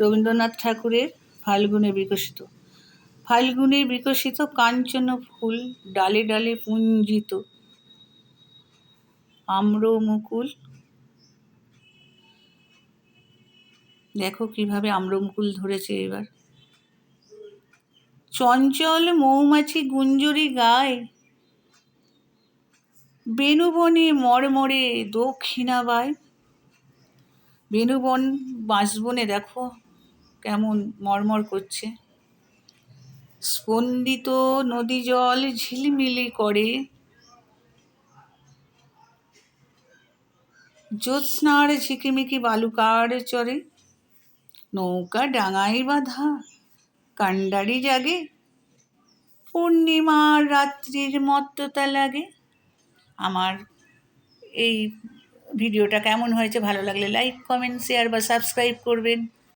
রবীন্দ্রনাথ ঠাকুরের ফাল্গুনে বিকশিত। ফাল্গুনে বিকশিত কাঞ্চন ফুল, ডালে ডালে পুঞ্জিত আম্র মুকুল। দেখো কিভাবে আম্রমুকুল ধরেছে এবার। চঞ্চল মৌমাছি গুঞ্জরি গায়, বেণুবনে মরমরে দক্ষিণাবায়। বেণুবন, বাঁশবনে দেখো কেমন মরমর করছে। স্পন্দিত নদী জল ঝিলমিলি করে, জ্যোৎস্নার ঝিকিমিকি বালুকার চরে। নৌকা ডাঙায় বাঁধা, কান্ডারি জাগে, পূর্ণিমার রাত্রির মত্ততা লাগে। আমার এই ভিডিওটা কেমন হয়েছে, ভালো লাগলে লাইক, কমেন্ট, শেয়ার বা সাবস্ক্রাইব করবেন।